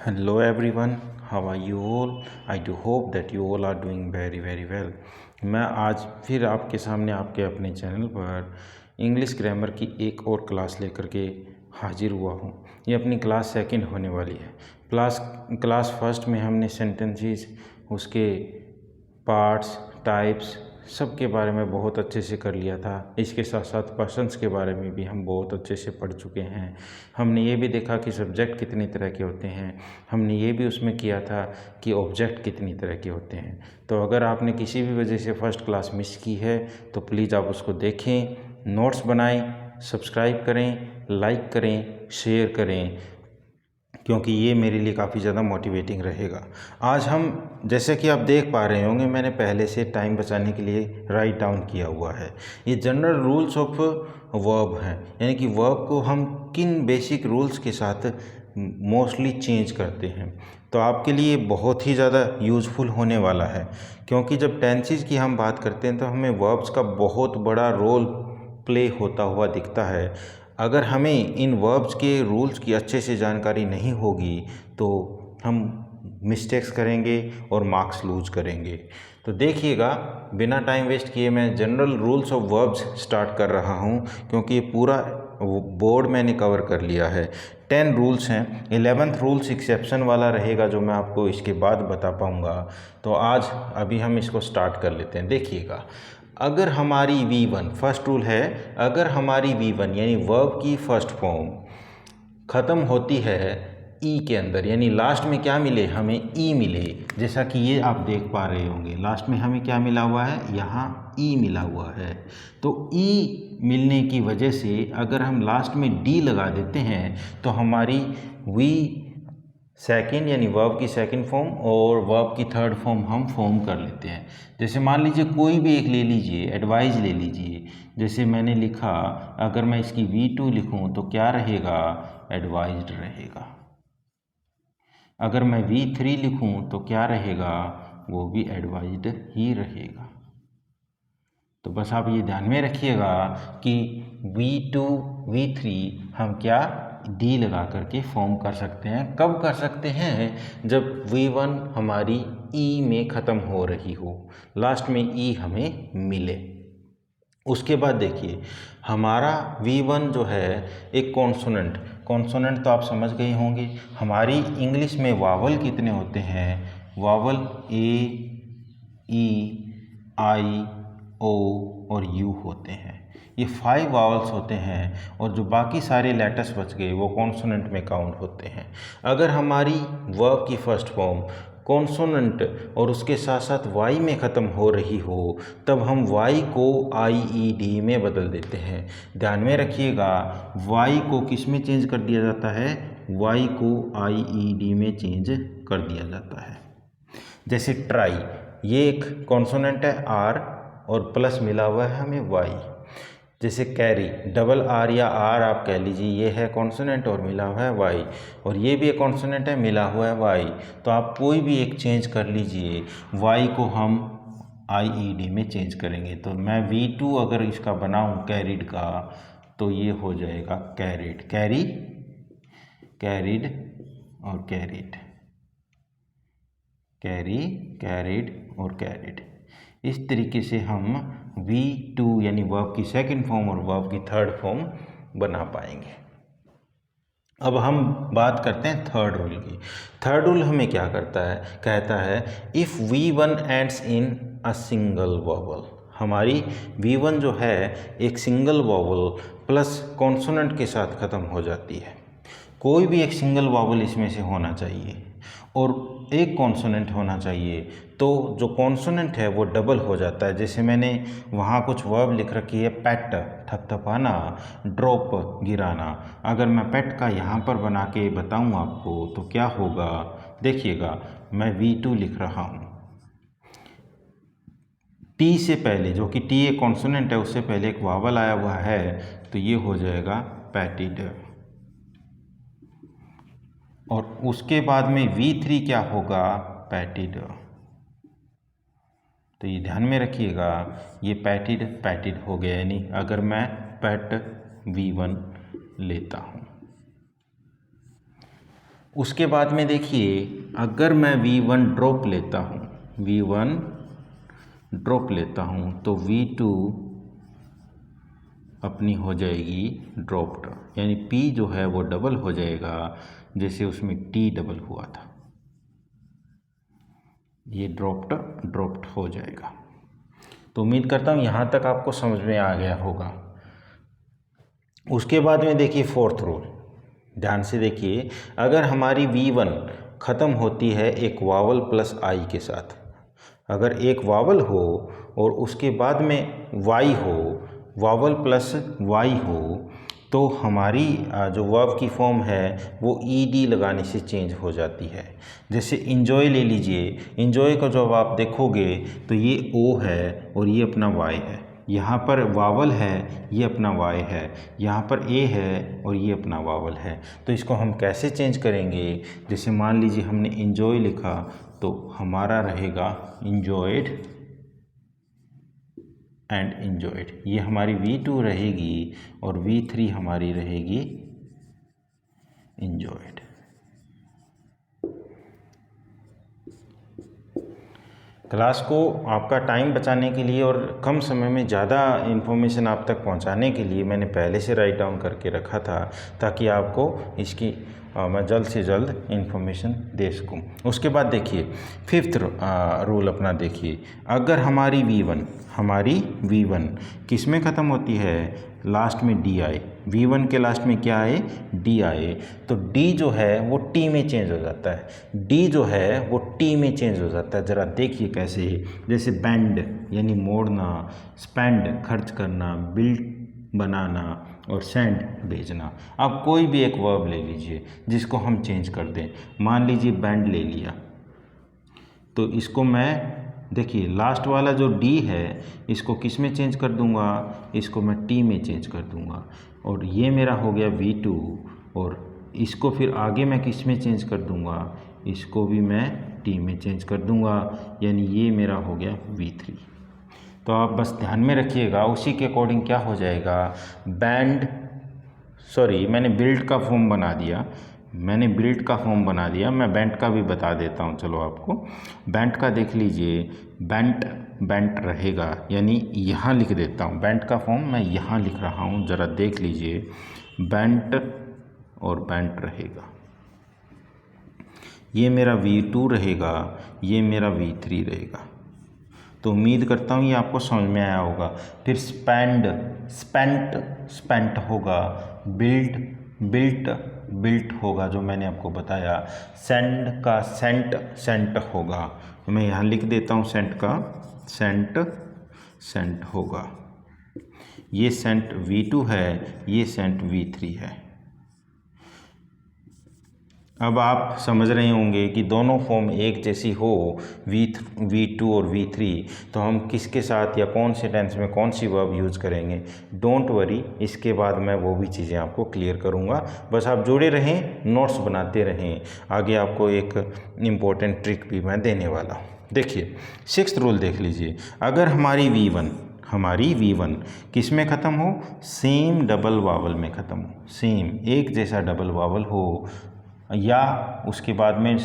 Hello everyone, how are you all? I do hope that you all are doing very well. मैं आज फिर आपके सामने आपके अपने चैनल पर इंग्लिश ग्रामर की एक और क्लास लेकर के हाजिर हुआ हूँ। ये अपनी क्लास सेकंड होने वाली है। क्लास फर्स्ट में हमने सेंटेंसेस, उसके पार्ट्स, टाइप्स सब के बारे में बहुत अच्छे से कर लिया था। इसके साथ साथ पर्सन्स के बारे में भी हम बहुत अच्छे से पढ़ चुके हैं। हमने ये भी देखा कि सब्जेक्ट कितनी तरह के होते हैं। हमने ये भी उसमें किया था कि ऑब्जेक्ट कितनी तरह के होते हैं। तो अगर आपने किसी भी वजह से फ़र्स्ट क्लास मिस की है तो प्लीज़ आप उसको देखें, नोट्स बनाएं, सब्सक्राइब करें, लाइक करें, शेयर करें, क्योंकि ये मेरे लिए काफ़ी ज़्यादा मोटिवेटिंग रहेगा। आज हम, जैसे कि आप देख पा रहे होंगे, मैंने पहले से टाइम बचाने के लिए राइट डाउन किया हुआ है। ये जनरल रूल्स ऑफ वर्ब हैं, यानी कि वर्ब को हम किन बेसिक रूल्स के साथ मोस्टली चेंज करते हैं। तो आपके लिए बहुत ही ज़्यादा यूज़फुल होने वाला है, क्योंकि जब टेंसेस की हम बात करते हैं तो हमें वर्ब्स का बहुत बड़ा रोल प्ले होता हुआ दिखता है। अगर हमें इन वर्ब्स के रूल्स की अच्छे से जानकारी नहीं होगी तो हम मिस्टेक्स करेंगे और मार्क्स लूज करेंगे। तो देखिएगा, बिना टाइम वेस्ट किए मैं general rules of verbs start कर रहा हूँ, क्योंकि ये पूरा बोर्ड मैंने कवर कर लिया है। 10 रूल्स हैं। 11th रूल्स एक्सेप्शन वाला रहेगा जो मैं आपको इसके बाद बता पाऊँगा। तो आज अभी हम इसको स्टार्ट कर लेते हैं। देखिएगा, अगर हमारी V1, फर्स्ट रूल है, अगर हमारी V1 यानी वर्ब की फर्स्ट फॉर्म ख़त्म होती है ई के अंदर, यानी लास्ट में क्या मिले, हमें ई मिले, जैसा कि ये आप देख पा रहे होंगे, लास्ट में हमें क्या मिला हुआ है, यहाँ ई मिला हुआ है। तो ई मिलने की वजह से अगर हम लास्ट में डी लगा देते हैं तो हमारी वी सेकंड यानी वर्ब की सेकंड फॉर्म और वर्ब की थर्ड फॉर्म हम फॉर्म कर लेते हैं। जैसे मान लीजिए कोई भी एक ले लीजिए, एडवाइज ले लीजिए। जैसे मैंने लिखा, अगर मैं इसकी V2 लिखूं तो क्या रहेगा, एडवाइज्ड रहेगा। अगर मैं V3 लिखूं तो क्या रहेगा, वो भी एडवाइज्ड ही रहेगा। तो बस आप ये ध्यान में रखिएगा कि V2 V3 हम क्या डी लगा करके फॉर्म कर सकते हैं। कब कर सकते हैं, जब V1 हमारी ई में ख़त्म हो रही हो, लास्ट में ई हमें मिले। उसके बाद देखिए, हमारा V1 जो है एक कॉन्सोनेंट तो आप समझ गए होंगे। हमारी इंग्लिश में वावल कितने होते हैं, vowel A, E, I, O और U होते हैं। ये 5 वावल्स होते हैं और जो बाकी सारे लेटर्स बच गए वो कॉन्सोनेंट में काउंट होते हैं। अगर हमारी वर्ब की फर्स्ट फॉर्म कॉन्सोनेंट और उसके साथ साथ वाई में ख़त्म हो रही हो, तब हम वाई को IED में बदल देते हैं। ध्यान में रखिएगा, वाई को किस में चेंज कर दिया जाता है, वाई को IED में चेंज कर दिया जाता है। जैसे ट्राई, ये एक कॉन्सोनेंट है R और प्लस मिला हुआ है हमें वाई। जैसे कैरी, डबल R या R आप कह लीजिए, ये है कॉन्सोनेंट और मिला हुआ है वाई, और ये भी एक कॉन्सोनेंट है, मिला हुआ है वाई। तो आप कोई भी एक चेंज कर लीजिए, वाई को हम IED में चेंज करेंगे। तो मैं V2 अगर इसका बनाऊं कैरिड का, तो ये हो जाएगा कैरिड, कैरी, कैरिड और कैरिड, कैरी, कैरिड और कैरिड। इस तरीके से हम V2 यानी वर्ब की सेकंड फॉर्म और वर्ब की थर्ड फॉर्म बना पाएंगे। अब हम बात करते हैं थर्ड रूल की। थर्ड रूल हमें क्या करता है, कहता है if V1 ends in a single vowel. हमारी V1 जो है एक सिंगल वॉवल प्लस कॉन्सोनेंट के साथ ख़त्म हो जाती है। कोई भी एक सिंगल वॉवल इसमें से होना चाहिए और एक कॉन्सोनेंट होना चाहिए। तो जो कॉन्सोनेंट है वो डबल हो जाता है। जैसे मैंने वहाँ कुछ वर्ब लिख रखी है, पेट थपथपाना, ड्रॉप गिराना। अगर मैं पेट का यहाँ पर बना के बताऊँ आपको तो क्या होगा, देखिएगा, मैं V2 लिख रहा हूँ, टी से पहले, जो कि टी एक कॉन्सोनेंट है, उससे पहले एक वावल आया हुआ है, तो ये हो जाएगा पैटिड। और उसके बाद में V3 क्या होगा, पैटिड। तो ये ध्यान में रखिएगा, ये पैटिड पैटिड हो गया, यानी अगर मैं पैट V1 लेता हूँ। उसके बाद में देखिए, अगर मैं V1 ड्रॉप लेता हूँ, V1 ड्रॉप लेता हूँ तो V2 अपनी हो जाएगी ड्रॉप्ड, यानी P जो है वो डबल हो जाएगा, जैसे उसमें T डबल हुआ था, ये ड्रॉप्ड हो जाएगा। तो उम्मीद करता हूँ यहाँ तक आपको समझ में आ गया होगा। उसके बाद में देखिए फोर्थ रूल, ध्यान से देखिए, अगर हमारी V1 ख़त्म होती है एक वावल प्लस आई के साथ, अगर एक वावल हो और उसके बाद में वाई हो, वावल प्लस वाई हो, तो हमारी जो वर्ब की फॉर्म है वो ईडी लगाने से चेंज हो जाती है। जैसे इंजॉय ले लीजिए, इंजॉय का जब आप देखोगे तो ये ओ है और ये अपना वाई है, यहाँ पर वावल है, ये अपना वाई है, यहाँ पर ए है और ये अपना वावल है। तो इसको हम कैसे चेंज करेंगे, जैसे मान लीजिए हमने इंजॉय लिखा तो हमारा रहेगा इंजॉयड एंड इंजॉयड, ये हमारी V2 रहेगी और V3 हमारी रहेगी इंजॉयड। क्लास को आपका टाइम बचाने के लिए और कम समय में ज़्यादा इन्फॉर्मेशन आप तक पहुंचाने के लिए मैंने पहले से राइट डाउन करके रखा था, ताकि आपको इसकी मैं जल्द से जल्द इन्फॉर्मेशन दे सकूँ। उसके बाद देखिए फिफ्थ रूल अपना देखिए, अगर हमारी V1 किस में ख़त्म होती है, लास्ट में डी आए, V1 के लास्ट में क्या आए, डी आए, तो डी जो है वो टी में चेंज हो जाता है, डी जो है वो टी में चेंज हो जाता है। ज़रा देखिए कैसे, जैसे बैंड यानी मोड़ना, स्पेंड खर्च करना, बिल्ड बनाना और सेंड भेजना। आप कोई भी एक वर्ब ले लीजिए जिसको हम चेंज कर दें, मान लीजिए बैंड ले लिया, तो इसको मैं देखिए लास्ट वाला जो डी है इसको किस में चेंज कर दूंगा, इसको मैं टी में चेंज कर दूंगा, और ये मेरा हो गया V2, और इसको फिर आगे मैं किस में चेंज कर दूंगा, इसको भी मैं टी में चेंज कर दूंगा, यानी ये मेरा हो गया V3। तो आप बस ध्यान में रखिएगा, उसी के अकॉर्डिंग क्या हो जाएगा, मैंने बिल्ड का फॉर्म बना दिया, मैं बैंड का भी बता देता हूँ। चलो आपको बैंड का देख लीजिए, बैंट रहेगा, यानी यहाँ लिख देता हूँ, बैंड का फॉर्म मैं यहाँ लिख रहा हूँ, ज़रा देख लीजिए, बैंट और बैंट रहेगा, ये मेरा V2 रहेगा, ये मेरा V3 रहेगा। तो उम्मीद करता हूँ ये आपको समझ में आया होगा। फिर स्पेंट होगा, बिल्ट होगा जो मैंने आपको बताया, सेंड का सेंट होगा, तो मैं यहाँ लिख देता हूँ सेंट का सेंट होगा, ये सेंट V2 है, ये सेंट V3 है। अब आप समझ रहे होंगे कि दोनों फॉर्म एक जैसी हो, V2 और V3, तो हम किसके साथ या कौन से टेंस में कौन सी वर्ब यूज़ करेंगे। डोंट वरी, इसके बाद मैं वो भी चीज़ें आपको क्लियर करूँगा, बस आप जुड़े रहें, नोट्स बनाते रहें, आगे आपको एक इम्पोर्टेंट ट्रिक भी मैं देने वाला हूँ। देखिए सिक्स्थ रूल देख लीजिए, अगर हमारी V1 किस में ख़त्म हो, सेम डबल वावल में ख़त्म हो, सेम एक जैसा डबल वावल हो, या उसके बाद में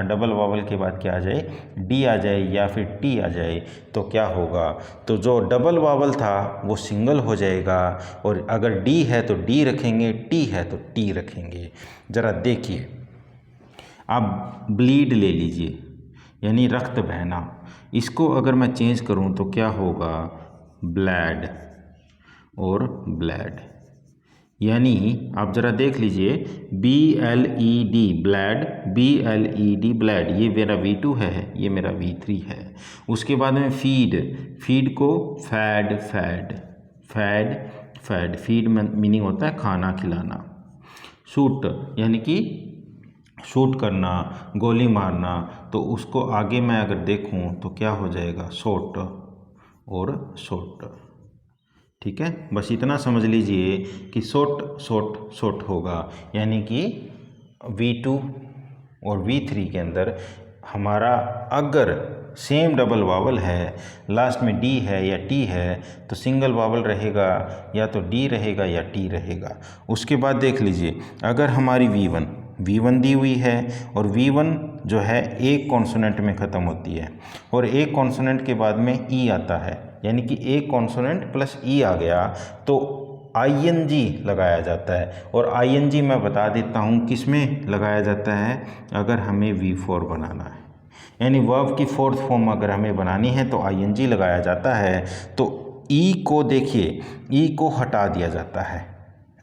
डबल वावल के बाद क्या आ जाए, डी आ जाए या फिर टी आ जाए, तो क्या होगा, तो जो डबल वावल था वो सिंगल हो जाएगा, और अगर डी है तो डी रखेंगे, टी है तो टी रखेंगे। ज़रा देखिए, आप ब्लीड ले लीजिए, यानी रक्त बहना, इसको अगर मैं चेंज करूं तो क्या होगा, ब्लैड और ब्लैड, यानी आप ज़रा देख लीजिए, BLED ब्लैड, BLED ब्लैड, ये मेरा V2 है, ये मेरा V3 है। उसके बाद में फीड को फैड, फीड में मीनिंग होता है खाना खिलाना। शूट यानी कि शूट करना, गोली मारना, तो उसको आगे मैं अगर देखूं तो क्या हो जाएगा, शॉट और शॉट। ठीक है, बस इतना समझ लीजिए कि शॉट होगा, यानी कि V2 और V3 के अंदर हमारा अगर सेम डबल वावल है, लास्ट में डी है या टी है, तो सिंगल वावल रहेगा, या तो डी रहेगा या टी रहेगा। उसके बाद देख लीजिए, अगर हमारी V1 दी हुई है और V1 जो है एक कॉन्सोनेंट में ख़त्म होती है और एक कॉन्सोनेंट के बाद में ई आता है, यानी कि एक कॉन्सोनेंट प्लस ई आ गया तो आईएनजी लगाया जाता है। और आईएनजी मैं बता देता हूँ किस में लगाया जाता है, अगर हमें V4 बनाना है, यानी वर्ब की फोर्थ फॉर्म अगर हमें बनानी है तो आईएनजी लगाया जाता है। तो ई को देखिए, ई को हटा दिया जाता है।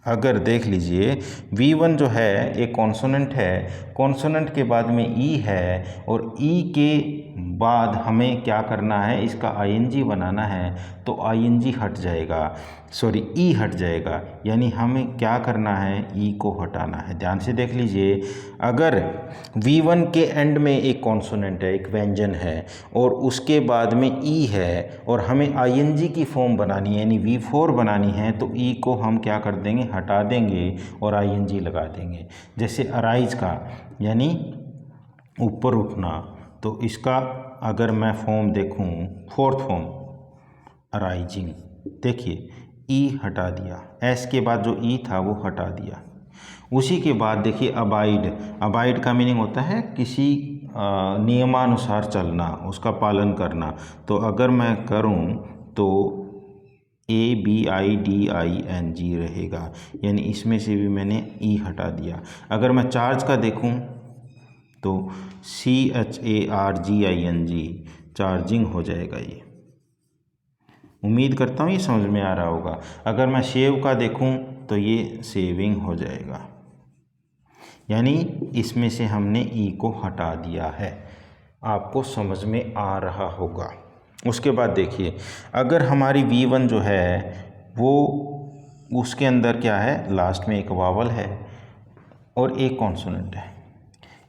अगर देख लीजिए V1 जो है एक कॉन्सोनेंट है, कॉन्सोनेंट के बाद में ई है और ई के बाद हमें क्या करना है, इसका आईएनजी बनाना है तो आईएनजी हट जाएगा, सॉरी ई हट जाएगा, यानी हमें क्या करना है, ई को हटाना है। ध्यान से देख लीजिए, अगर V1 के एंड में एक कॉन्सोनेंट है, एक व्यंजन है और उसके बाद में ई है और हमें आईएनजी की फॉर्म बनानी है यानी V4 बनानी है तो ई को हम क्या कर देंगे, हटा देंगे और आईएनजी लगा देंगे। जैसे अराइज का यानी ऊपर उठना, तो इसका अगर मैं फॉर्म देखूं, फोर्थ फॉर्म अराइजिंग, देखिए ई हटा दिया, एस के बाद जो ई था वो हटा दिया। उसी के बाद देखिए अबाइड, अबाइड का मीनिंग होता है किसी नियमानुसार चलना, उसका पालन करना। तो अगर मैं करूं तो ABIDING रहेगा, यानी इसमें से भी मैंने ई हटा दिया। अगर मैं चार्ज का देखूं तो CHARGING चार्जिंग हो जाएगा। ये उम्मीद करता हूँ ये समझ में आ रहा होगा। अगर मैं सेव का देखूं तो ये सेविंग हो जाएगा, यानी इसमें से हमने ई को हटा दिया है। आपको समझ में आ रहा होगा। उसके बाद देखिए, अगर हमारी V1 जो है वो उसके अंदर क्या है, लास्ट में एक वावल है और एक कॉन्सोनेंट है।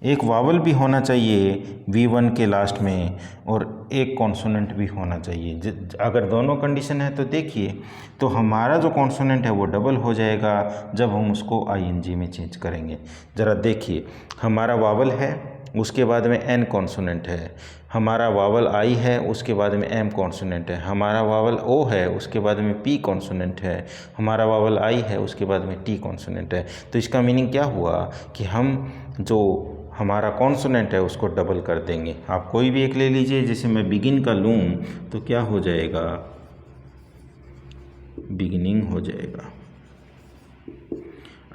एक वावल भी होना चाहिए V1 के लास्ट में और एक कॉन्सोनेंट भी होना चाहिए। अगर दोनों कंडीशन है तो देखिए, तो हमारा जो कॉन्सोनेंट है वो डबल हो जाएगा जब हम उसको आईएनजी में चेंज करेंगे। ज़रा देखिए, हमारा वावल है, उसके बाद में एन कॉन्सोनेंट है, हमारा वावल आई है, उसके बाद में एम कॉन्सोनेंट है, हमारा वावल ओ है, उसके बाद में पी कॉन्सोनेंट है, हमारा वावल आई है, उसके बाद में टी कॉन्सोनेंट है। तो इसका मीनिंग क्या हुआ कि हम जो हमारा कॉन्सोनेंट है उसको डबल कर देंगे। आप कोई भी एक ले लीजिए, जैसे मैं बिगिन का लूँ तो क्या हो जाएगा, बिगिनिंग हो जाएगा।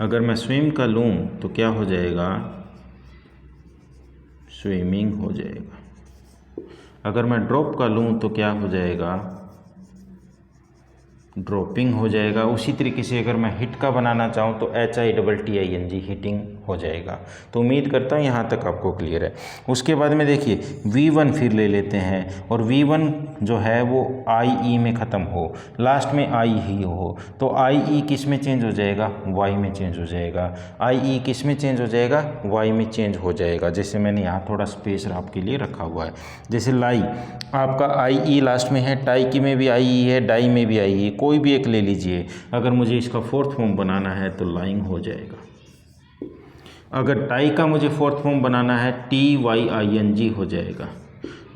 अगर मैं स्विम का लूँ तो क्या हो जाएगा, स्विमिंग हो जाएगा। अगर मैं ड्रॉप का लूँ तो क्या हो जाएगा, ड्रॉपिंग हो जाएगा। उसी तरीके से अगर मैं हिट का बनाना चाहूँ तो HITTING हिटिंग हो जाएगा। तो उम्मीद करता हूँ यहाँ तक आपको क्लियर है। उसके बाद में देखिए V1 फिर ले लेते हैं और V1 जो है वो IE में ख़त्म हो, लास्ट में I ही हो, तो IE किस में चेंज हो जाएगा, Y में चेंज हो जाएगा। IE किस में चेंज हो जाएगा, Y में चेंज हो जाएगा। जैसे मैंने यहाँ थोड़ा स्पेस आपके लिए रखा हुआ है। जैसे लाई, आपका IE लास्ट में है, टाई की में भी IE है, डाई में भी IE है, कोई भी एक ले लीजिए। अगर मुझे इसका फोर्थ फॉर्म बनाना है तो लाइंग हो जाएगा। अगर टाई का मुझे फोर्थ फॉर्म बनाना है TYING हो जाएगा।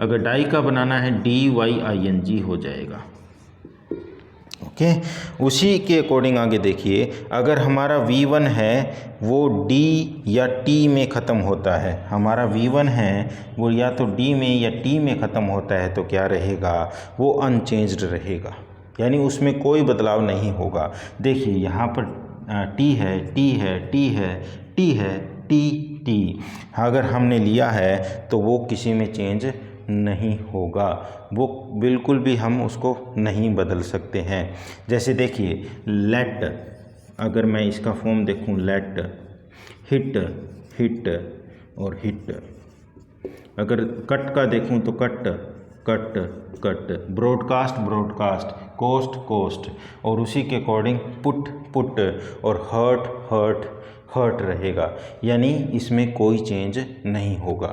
अगर डाई का बनाना है DYING हो जाएगा। ओके, उसी के अकॉर्डिंग आगे देखिए, अगर हमारा V1 है वो D या T में ख़त्म होता है, हमारा V1 है वो या तो D में या T में ख़त्म होता है, तो क्या रहेगा, वो अनचेंज्ड रहेगा, यानी उसमें कोई बदलाव नहीं होगा। देखिए यहाँ पर T है, T है, T है, T है, T T अगर हमने लिया है तो वो किसी में चेंज नहीं होगा, वो बिल्कुल भी हम उसको नहीं बदल सकते हैं। जैसे देखिए लेट, अगर मैं इसका फॉर्म देखूं, लेट, हिट, हिट और हिट। अगर कट का देखूं तो cut, cut, cut, broadcast, broadcast, cost, cost, और उसी के अकॉर्डिंग पुट, पुट और हर्ट, हर्ट, हर्ट रहेगा, यानी इसमें कोई चेंज नहीं होगा।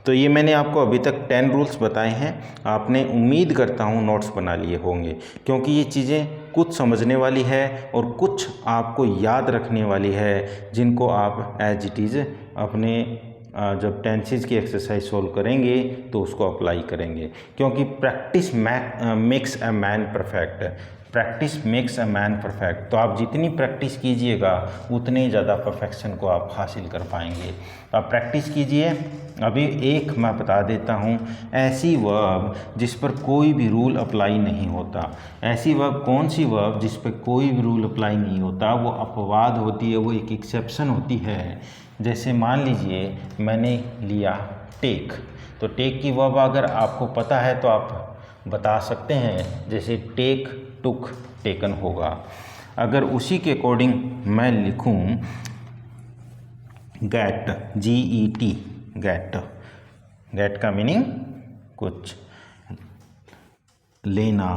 तो ये मैंने आपको अभी तक 10 रूल्स बताए हैं, आपने उम्मीद करता हूँ नोट्स बना लिए होंगे, क्योंकि ये चीज़ें कुछ समझने वाली है और कुछ आपको याद रखने वाली है, जिनको आप एज इट इज़ अपने जब टेंसेस की एक्सरसाइज सोल्व करेंगे तो उसको अप्लाई करेंगे, क्योंकि practice makes a man perfect. Practice makes a man perfect. तो आप जितनी प्रैक्टिस कीजिएगा उतने ज़्यादा परफेक्शन को आप हासिल कर पाएंगे। तो आप प्रैक्टिस कीजिए। अभी एक मैं बता देता हूँ, ऐसी वर्ब जिस पर कोई भी रूल अप्लाई नहीं होता। ऐसी वर्ब कौन सी वर्ब जिस पर कोई भी रूल अप्लाई नहीं होता, वो अपवाद होती है, वो एक एक्सेप्शन होती है। जैसे मान लीजिए मैंने लिया टेक, तो टेक की वर्ब अगर आपको पता है तो आप बता सकते हैं, जैसे टेक, टुक, टेकन होगा। अगर उसी के अकॉर्डिंग मैं लिखूं गेट, GET, गेट, गेट का मीनिंग कुछ लेना,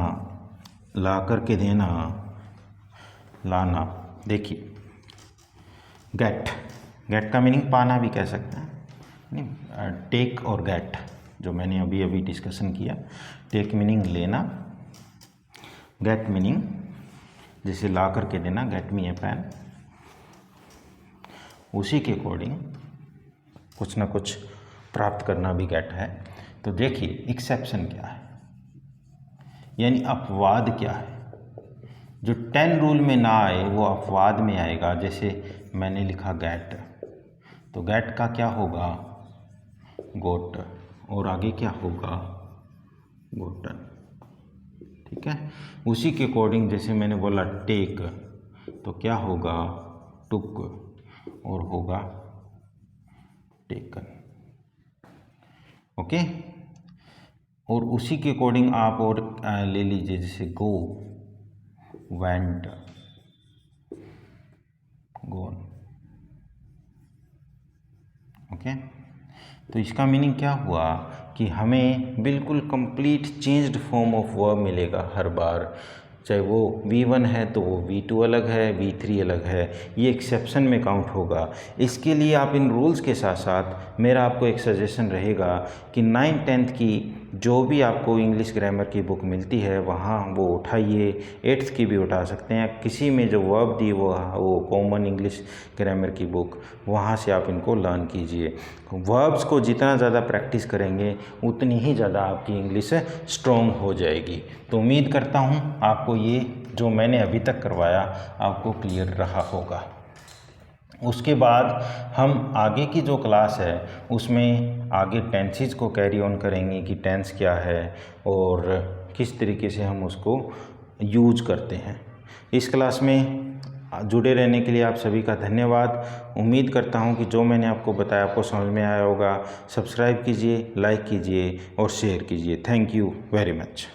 ला करके देना, लाना। देखिए गेट, गेट का मीनिंग पाना भी कह सकते हैं, नहीं, टेक और गेट जो मैंने अभी अभी डिस्कशन किया। टेक मीनिंग लेना, गेट मीनिंग जैसे ला करके देना, गेट मी ए पेन। उसी के अकॉर्डिंग कुछ ना कुछ प्राप्त करना भी गेट है। तो देखिए एक्सेप्शन क्या है, यानी अपवाद क्या है। जो 10 रूल में ना आए वो अपवाद में आएगा। जैसे मैंने लिखा गेट, तो गेट का क्या होगा, गोट, और आगे क्या होगा, गोटन। ठीक है। उसी के अकॉर्डिंग जैसे मैंने बोला टेक, तो क्या होगा, टुक, और होगा टेकन। ओके। और उसी के अकॉर्डिंग आप और ले लीजिए, जैसे गो, वेंट, गोन। ओके। तो इसका मीनिंग क्या हुआ कि हमें बिल्कुल complete changed form of verb मिलेगा हर बार। चाहे वो V1 है तो वो V2 अलग है, V3 अलग है, ये एक्सेप्शन में काउंट होगा। इसके लिए आप इन रूल्स के साथ साथ मेरा आपको एक सजेशन रहेगा कि 9th 10th की जो भी आपको इंग्लिश ग्रामर की बुक मिलती है वहाँ वो उठाइए। 8th की भी उठा सकते हैं, किसी में जो वर्ब दी वो कॉमन इंग्लिश ग्रामर की बुक, वहाँ से आप इनको लर्न कीजिए। वर्ब्स को जितना ज़्यादा प्रैक्टिस करेंगे उतनी ही ज़्यादा आपकी इंग्लिश स्ट्रॉन्ग हो जाएगी। तो उम्मीद करता हूँ आपको ये जो मैंने अभी तक करवाया आपको क्लियर रहा होगा। उसके बाद हम आगे की जो क्लास है उसमें आगे टेंसेस को कैरी ऑन करेंगे कि टेंस क्या है और किस तरीके से हम उसको यूज करते हैं। इस क्लास में जुड़े रहने के लिए आप सभी का धन्यवाद। उम्मीद करता हूं कि जो मैंने आपको बताया आपको समझ में आया होगा। सब्सक्राइब कीजिए, लाइक कीजिए और शेयर कीजिए। Thank you very much.